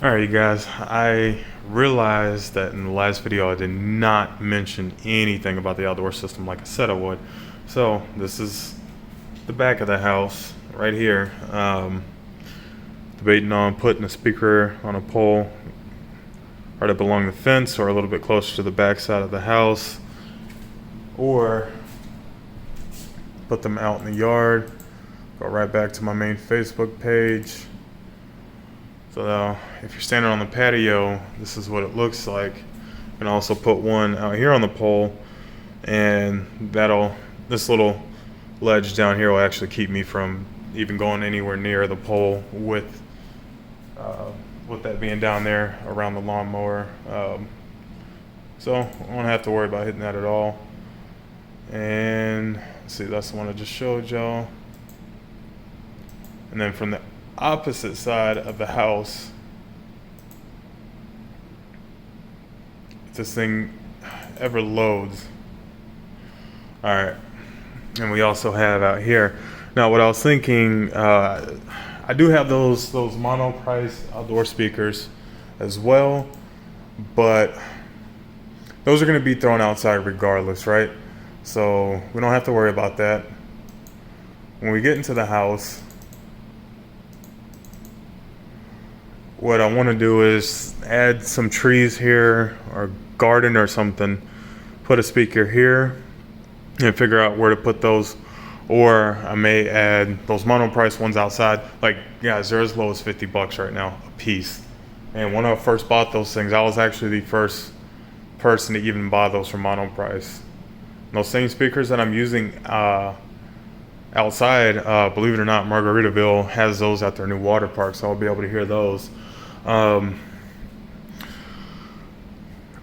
Alright, you guys, I realized that in the last video I did not mention anything about the outdoor system like I said I would. So, this is the back of the house right here. Debating on putting a speaker on a pole right up along the fence or a little bit closer to the back side of the house, or put them out in the yard. Go right back to my main Facebook page. So if you're standing on the patio, this is what it looks like. You can also put one out here on the pole, and this little ledge down here will actually keep me from even going anywhere near the pole with that being down there around the lawnmower. So I won't have to worry about hitting that at all. And let's see, that's the one I just showed y'all. And then from the opposite side of the house, if this thing ever loads. All right, and we also have out here. Now, what I was thinking, I do have those mono price outdoor speakers as well, but those are going to be thrown outside regardless, right? So we don't have to worry about that. When we get into the house, what I want to do is add some trees here or garden or something, put a speaker here and figure out where to put those. Or I may add those mono price ones outside. Like, guys, they're as low as 50 bucks right now a piece. And when I first bought those things, I was actually the first person to even buy those for mono price. And those same speakers that I'm using outside, believe it or not, Margaritaville has those at their new water park, so I'll be able to hear those.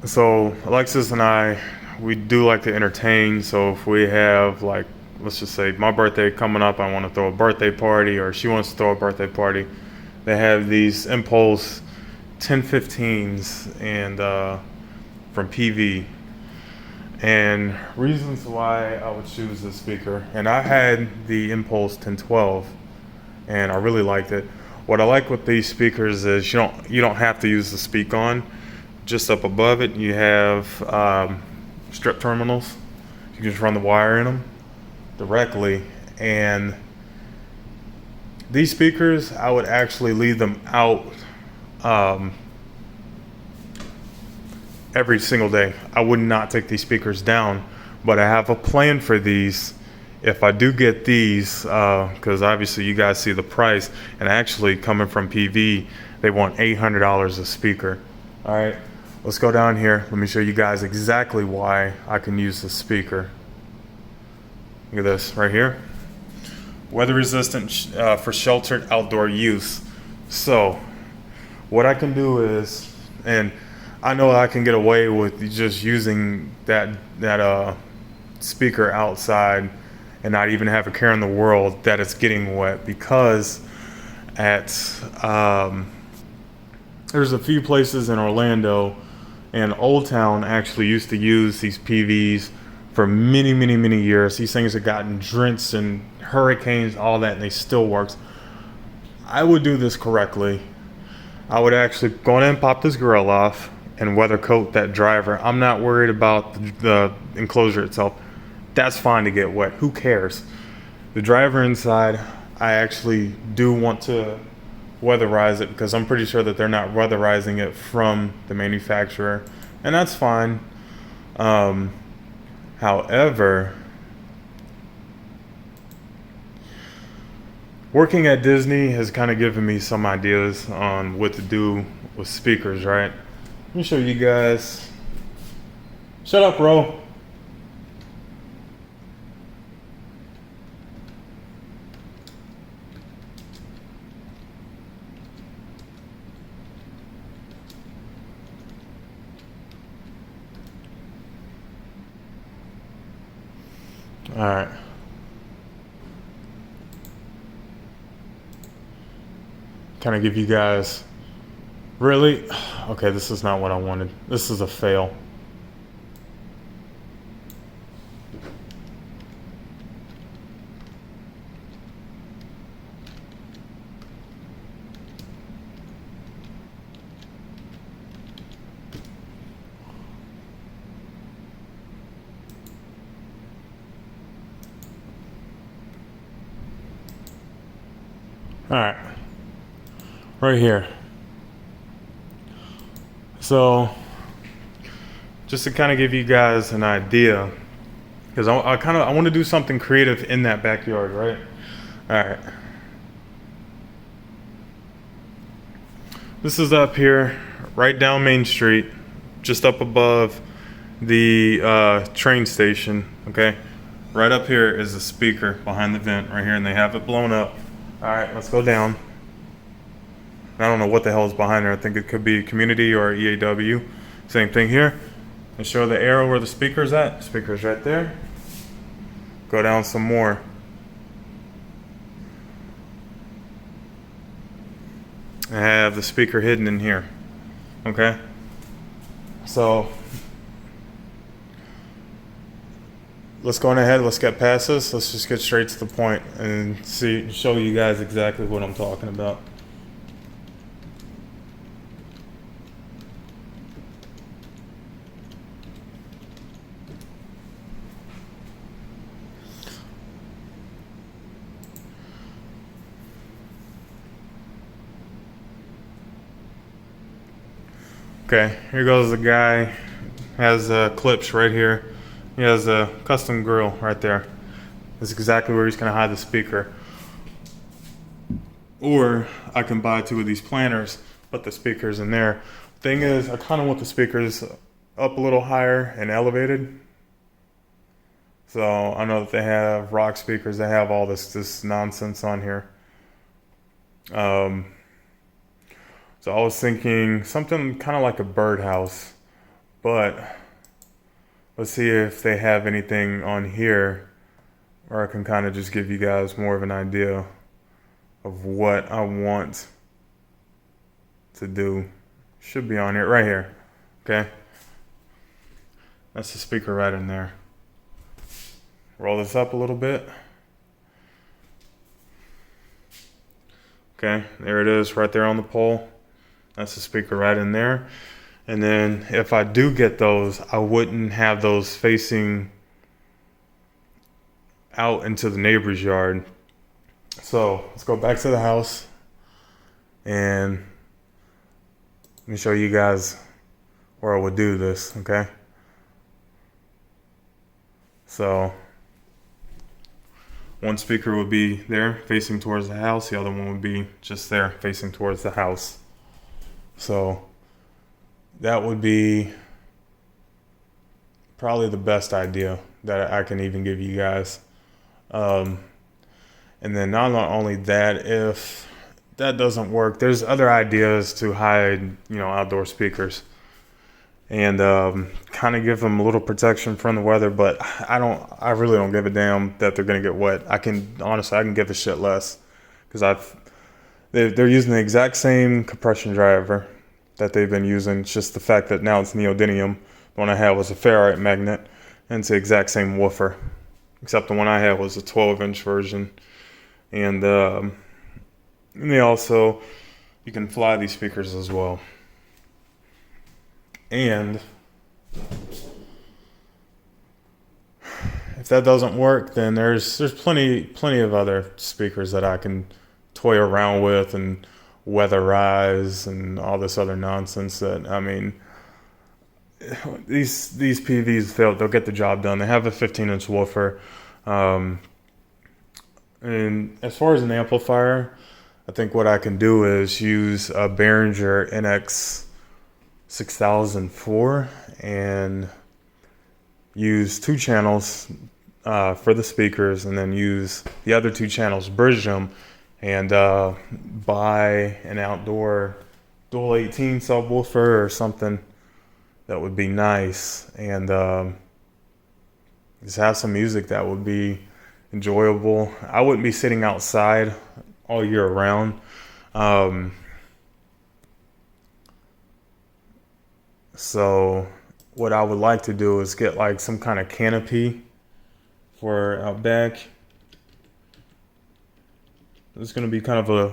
So Alexis and I, we do like to entertain. So if we have, like, let's just say my birthday coming up, I want to throw a birthday party, or she wants to throw a birthday party, they have these Impulse 1015s and from PV. And reasons why I would choose this speaker, and I had the Impulse 1012 and I really liked it. What I like with these speakers is you don't have to use the speak on. Just up above it you have strip terminals. You can just run the wire in them directly, and these speakers I would actually leave them out every single day. I would not take these speakers down, but I have a plan for these if I do get these, because obviously you guys see the price, and actually coming from PV, they want $800 a speaker. All right, let's go down here. Let me show you guys exactly why I can use this speaker. Look at this right here. Weather resistant for sheltered outdoor use. So what I can do is, and I know I can get away with just using that speaker outside and not even have a care in the world that it's getting wet, because there's a few places in Orlando, and Old Town actually used to use these PVs for many years. These things have gotten drenched in hurricanes, all that, and they still works. I would do this correctly. I would actually go in and pop this grill off and weather coat that driver. I'm not worried about the enclosure itself. That's fine to get wet. Who cares? The driver inside, I actually do want to weatherize it, because I'm pretty sure that they're not weatherizing it from the manufacturer, and that's fine. However, working at Disney has kind of given me some ideas on what to do with speakers, right? Let me show you guys. Shut up, bro. All right. Kind of give you guys, really? Okay, this is not what I wanted. This is a fail. Alright, right here. So, just to kind of give you guys an idea, because I want to do something creative in that backyard, right? Alright. This is up here, right down Main Street, just up above the train station, okay? Right up here is the speaker behind the vent right here, and they have it blown up. Alright, let's go down. I don't know what the hell is behind there. I think it could be community or EAW. Same thing here. And show the arrow where the speaker's at. Speaker's right there. Go down some more. I have the speaker hidden in here. Okay? So let's go on ahead, let's get past this. Let's just get straight to the point and show you guys exactly what I'm talking about. Okay, here goes the guy, has clips right here. He has a custom grill right there. That's exactly where he's gonna hide the speaker. Or I can buy 2 of these planters, put the speakers in there. Thing is, I kinda want the speakers up a little higher and elevated. So I know that they have rock speakers, they have all this nonsense on here. So I was thinking something kind of like a birdhouse, but let's see if they have anything on here where I can kind of just give you guys more of an idea of what I want to do. Should be on here, right here, okay? That's the speaker right in there. Roll this up a little bit. Okay, there it is right there on the pole. That's the speaker right in there. And then if I do get those, I wouldn't have those facing out into the neighbor's yard. So let's go back to the house and let me show you guys where I would do this, okay? So one speaker would be there facing towards the house, the other one would be just there facing towards the house. So that would be probably the best idea that I can even give you guys. And then not only that, if that doesn't work, there's other ideas to hide, outdoor speakers and kind of give them a little protection from the weather. But I really don't give a damn that they're gonna get wet. I can give a shit less because they're using the exact same compression driver that they've been using. It's just the fact that now it's neodymium. The one I had was a ferrite magnet, and it's the exact same woofer, except the one I had was a 12-inch version. And they also, you can fly these speakers as well. And if that doesn't work, then there's plenty of other speakers that I can toy around with and weatherize and all this other nonsense that, these PVs, they'll get the job done. They have a 15-inch woofer. And as far as an amplifier, I think what I can do is use a Behringer NX 6004 and use 2 channels for the speakers, and then use the other 2 channels, bridge them, and buy an outdoor dual 18 subwoofer or something that would be nice, and just have some music that would be enjoyable. I wouldn't be sitting outside all year round. So what I would like to do is get like some kind of canopy for out back. It's going to be kind of a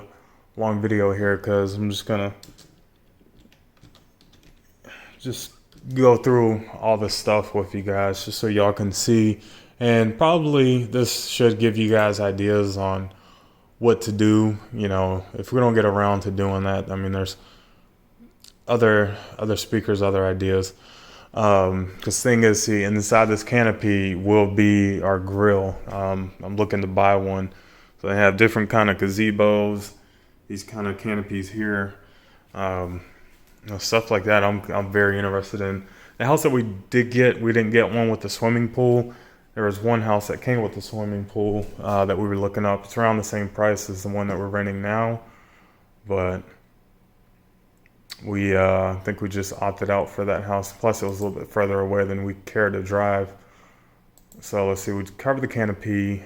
long video here because I'm just going to go through all this stuff with you guys just so y'all can see. And probably this should give you guys ideas on what to do. You know, if we don't get around to doing that, I mean, there's other speakers, other ideas. Because thing is, see, inside this canopy will be our grill. I'm looking to buy one. So they have different kind of gazebos, these kind of canopies here, stuff like that. I'm very interested in. The house that we didn't get one with the swimming pool. There was one house that came with the swimming pool that we were looking up. It's around the same price as the one that we're renting now, but we I think we just opted out for that house. Plus, it was a little bit further away than we cared to drive. So let's see. We covered the canopy.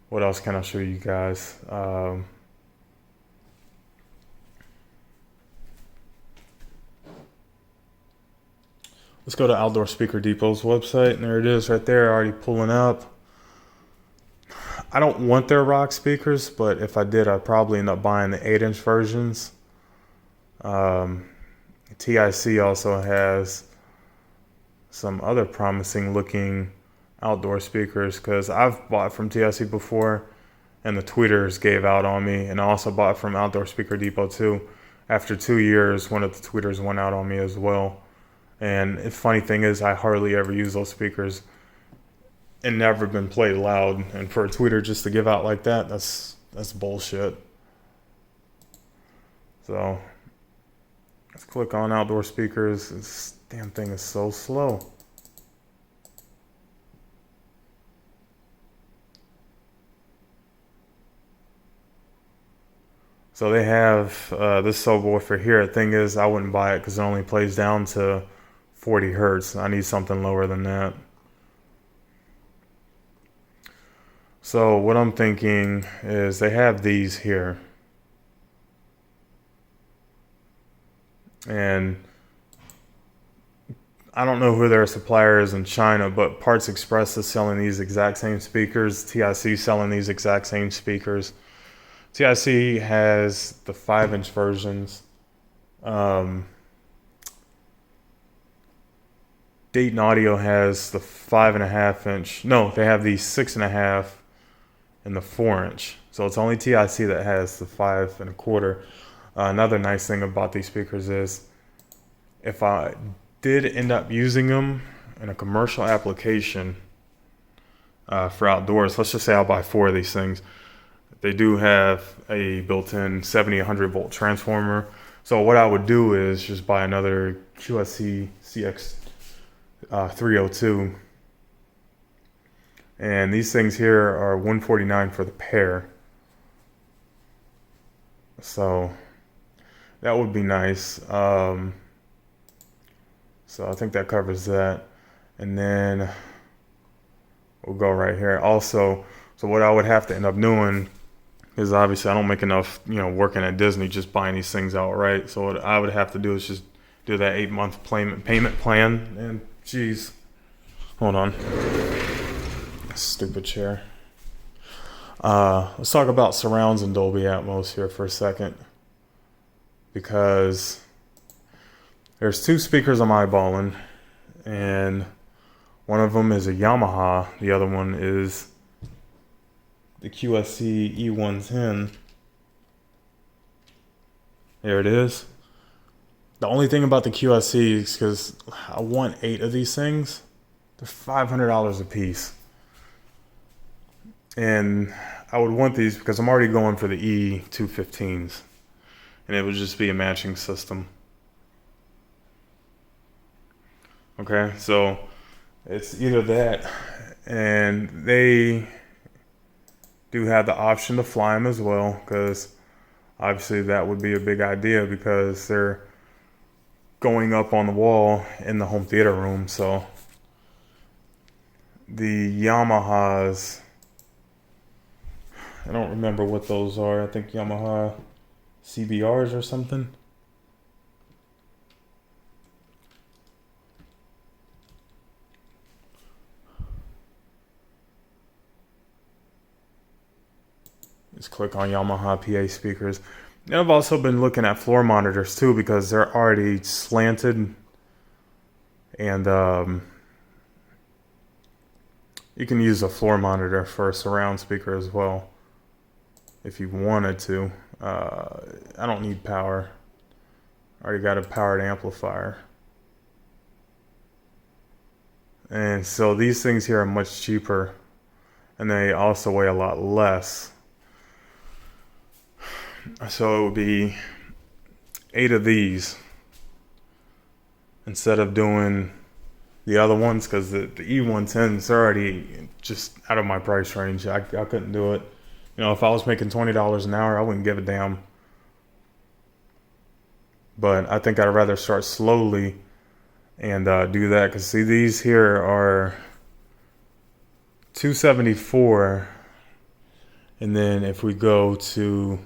What else can I show you guys? Let's go to Outdoor Speaker Depot's website, and there it is right there, already pulling up. I don't want their rock speakers, but if I did, I'd probably end up buying the 8-inch versions. TIC also has some other promising looking outdoor speakers, because I've bought from TIC before and the tweeters gave out on me, and I also bought from Outdoor Speaker Depot too. After 2 years, one of the tweeters went out on me as well. And the funny thing is, I hardly ever use those speakers and never been played loud. And for a tweeter just to give out like that, that's bullshit. So let's click on outdoor speakers. This damn thing is so slow. So they have this subwoofer here. The thing is, I wouldn't buy it because it only plays down to 40 hertz. I need something lower than that. So what I'm thinking is they have these here. And I don't know who their supplier is in China, but Parts Express is selling these exact same speakers. TIC selling these exact same speakers. TIC has the 5-inch versions. Dayton Audio has the 5.5-inch. No, they have the 6.5 and the 4-inch. So it's only TIC that has the 5.25. Another nice thing about these speakers is, if I did end up using them in a commercial application for outdoors, let's just say I'll buy 4 of these things. They do have a built-in 70-100 volt transformer. So what I would do is just buy another QSC CX 302. And these things here are $149 for the pair. So that would be nice. So I think that covers that. And then we'll go right here. Also, so what I would have to end up doing is, obviously I don't make enough, working at Disney just buying these things outright. So what I would have to do is just do that 8-month payment plan. And geez, hold on. Stupid chair. Let's talk about surrounds and Dolby Atmos here for a second, because there's 2 speakers I'm eyeballing, and one of them is a Yamaha. The other one is the QSC E110. There it is. The only thing about the QSC is, because I want 8 of these things, they're $500 a piece. And I would want these because I'm already going for the E215s. And it would just be a matching system. Okay, so it's either that, and they do have the option to fly them as well, because obviously that would be a big idea, because they're going up on the wall in the home theater room. So the Yamahas, I don't remember what those are. I think Yamaha CBRs or something. Just click on Yamaha PA speakers. And I've also been looking at floor monitors too, because they're already slanted, and you can use a floor monitor for a surround speaker as well. if you wanted to. I don't need power. I already got a powered amplifier. And so these things here are much cheaper, and they also weigh a lot less. So it would be 8 of these instead of doing the other ones, because the E110s are already just out of my price range. I couldn't do it. You know, if I was making $20 an hour, I wouldn't give a damn. But I think I'd rather start slowly and do that, because see, these here are $274, and then if we go to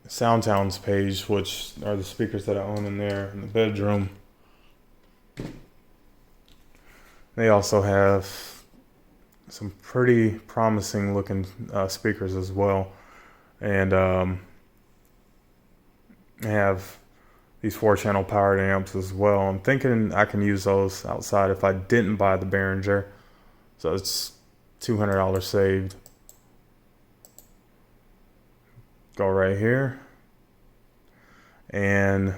SoundTown's page, which are the speakers that I own in there in the bedroom, they also have some pretty promising looking speakers as well, and they have these 4-channel powered amps as well. I'm thinking I can use those outside if I didn't buy the Behringer. So it's $200 saved. Go right here. And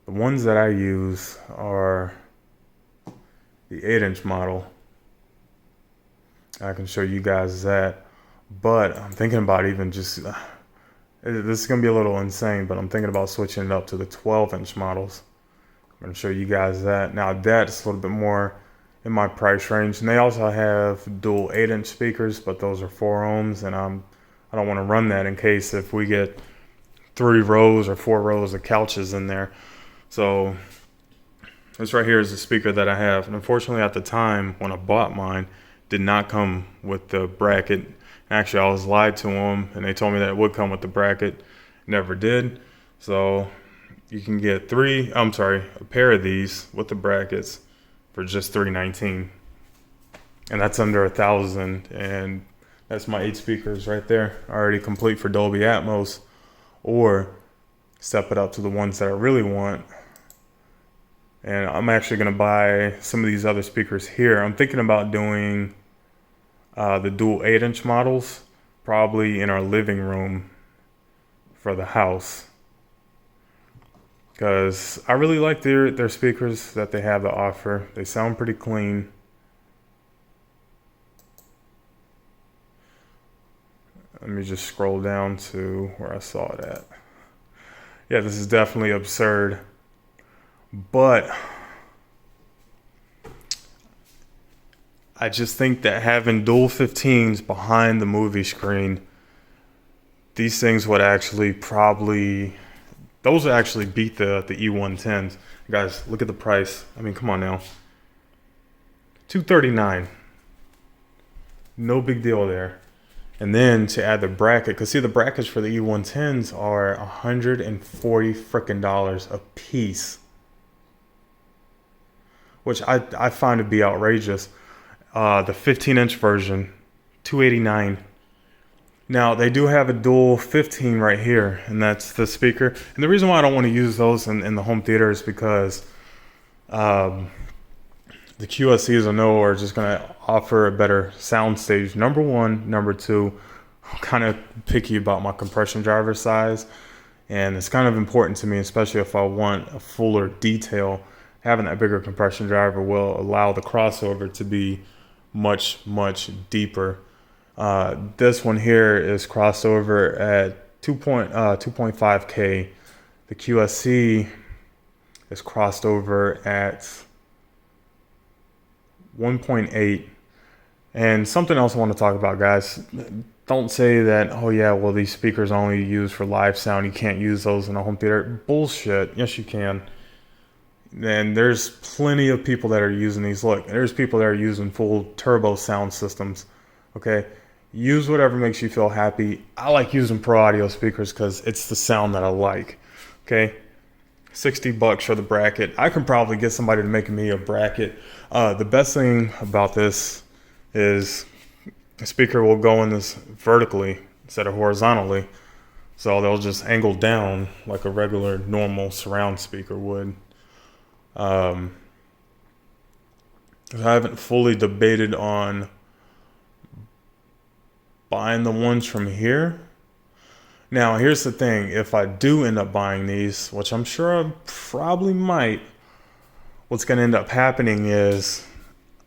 the ones that I use are the 8-inch model. I can show you guys that. But I'm thinking about even just, this is going to be a little insane, but I'm thinking about switching it up to the 12-inch models. I'm going to show you guys that. Now that's a little bit more in my price range. And they also have dual 8-inch speakers, but those are 4 ohms. And I don't want to run that in case if we get 3 rows or 4 rows of couches in there. So this right here is the speaker that I have. And unfortunately at the time when I bought mine, did not come with the bracket. Actually, I was lied to them, and they told me that it would come with the bracket. Never did. So you can get a pair of these with the brackets for just $319, and that's under $1,000. And that's my 8 speakers right there, already complete for Dolby Atmos, or step it up to the ones that I really want. And I'm actually gonna buy some of these other speakers here. I'm thinking about doing the dual 8-inch models, probably in our living room for the house, because I really like their speakers that they have to offer. They sound pretty clean. Let me just scroll down to where I saw it at. Yeah, this is definitely absurd, but I just think that having dual 15s behind the movie screen, these things would actually those would actually beat the E110s. Guys, look at the price. I mean, come on now. $239. No big deal there. And then to add the bracket, because see, the brackets for the E110s are $140 frickin' a piece, which I find to be outrageous. The 15-inch version, $289. Now they do have a dual 15 right here, and that's the speaker. And the reason why I don't want to use those in the home theater is because the QSCs I know are just going to offer a better sound stage. Number one. Number two, I'm kind of picky about my compression driver size, and it's kind of important to me, especially if I want a fuller detail. Having that bigger compression driver will allow the crossover to be much deeper. This one here is crossed over at 2.5K. The QSC is crossed over at 1.8. And something else I want to talk about, guys. Don't say that, oh yeah, well these speakers are only used for live sound, you can't use those in a home theater. Bullshit. Yes, you can. And there's plenty of people that are using these. Look, there's people that are using full turbo sound systems. Okay, use whatever makes you feel happy. I like using Pro Audio speakers because it's the sound that I like. Okay, $60 for the bracket. I can probably get somebody to make me a bracket. The best thing about this is the speaker will go in this vertically instead of horizontally, so they'll just angle down like a regular normal surround speaker would. 'Cause I haven't fully debated on buying the ones from here. Now, here's the thing. If I do end up buying these, which I'm sure I probably might, what's going to end up happening is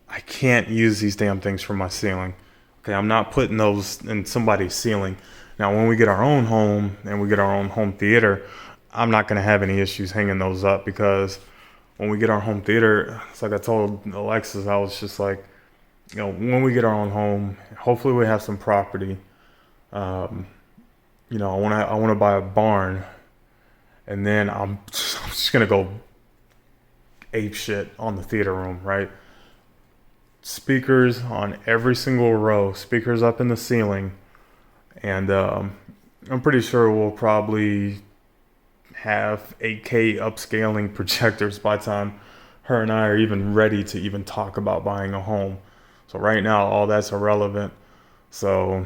I can't use these damn things for my ceiling. Okay, I'm not putting those in somebody's ceiling. Now, when we get our own home and we get our own home theater, I'm not going to have any issues hanging those up, because when we get our home theater, it's like I told Alexis, I was just like, when we get our own home, hopefully we have some property. I want to buy a barn, and then I'm just gonna go ape shit on the theater room, right? Speakers on every single row, speakers up in the ceiling, and I'm pretty sure we'll probably have 8K upscaling projectors by the time her and I are even ready to even talk about buying a home. So right now, all that's irrelevant. So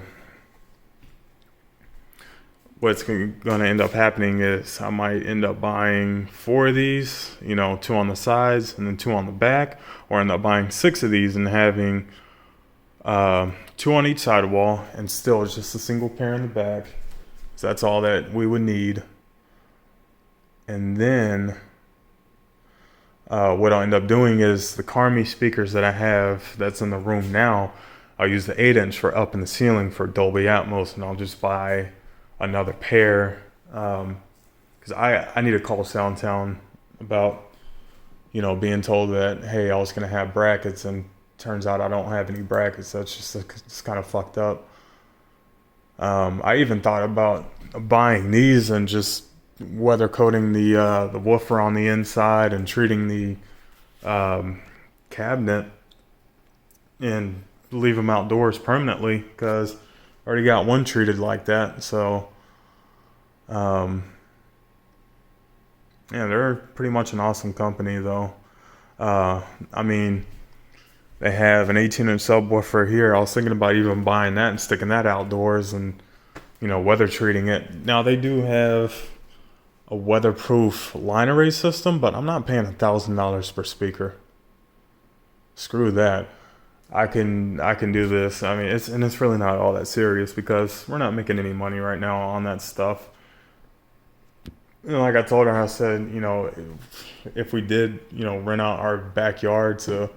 what's going to end up happening is I might end up buying 4 of these, 2 on the sides and then 2 on the back, or end up buying 6 of these and having 2 on each side wall, and still it's just a single pair in the back. So that's all that we would need. And then what I'll end up doing is the Carmi speakers that I have that's in the room now, I'll use the 8-inch for up in the ceiling for Dolby Atmos, and I'll just buy another pair, because I need to call Soundtown about being told that, hey, I was going to have brackets, and turns out I don't have any brackets. That's just it's kind of fucked up. I even thought about buying these and just weather coating the woofer on the inside and treating the cabinet and leave them outdoors permanently, because I already got one treated like that. So they're pretty much an awesome company though. I mean, they have an 18-inch subwoofer here. I was thinking about even buying that and sticking that outdoors and weather treating it. Now they do have a weatherproof line array system, but I'm not paying $1,000 per speaker. Screw that. I can do this. I mean, it's really not all that serious, because we're not making any money right now on that stuff. Like I told her, I said, if we did, rent out our backyard to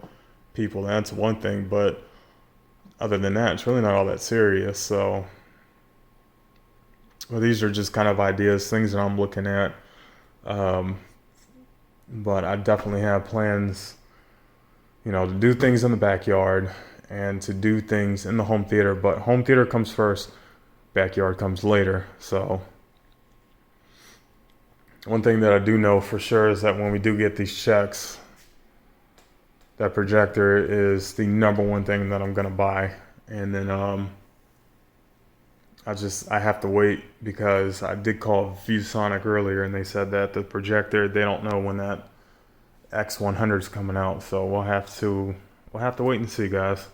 people, that's one thing, but other than that, it's really not all that serious. So, well, these are just kind of ideas, things that I'm looking at. But I definitely have plans, to do things in the backyard and to do things in the home theater. But home theater comes first, backyard comes later. So one thing that I do know for sure is that when we do get these checks, that projector is the number one thing that I'm going to buy. And then I have to wait, because I did call ViewSonic earlier and they said that the projector, they don't know when that X100 is coming out. So we'll have to wait and see, guys.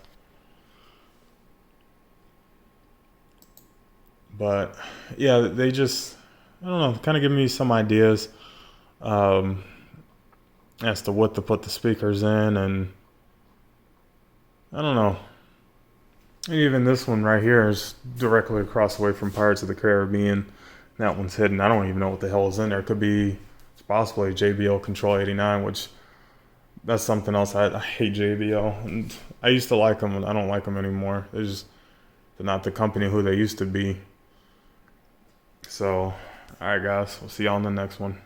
But yeah, they just, I don't know, kind of give me some ideas as to what to put the speakers in, and I don't know. And even this one right here is directly across the way from Pirates of the Caribbean. That one's hidden. I don't even know what the hell is in there. It could be, it's possibly a JBL Control 89, which that's something else. I hate JBL. And I used to like them. I don't like them anymore. They're not the company who they used to be. So, all right, guys. We'll see y'all in the next one.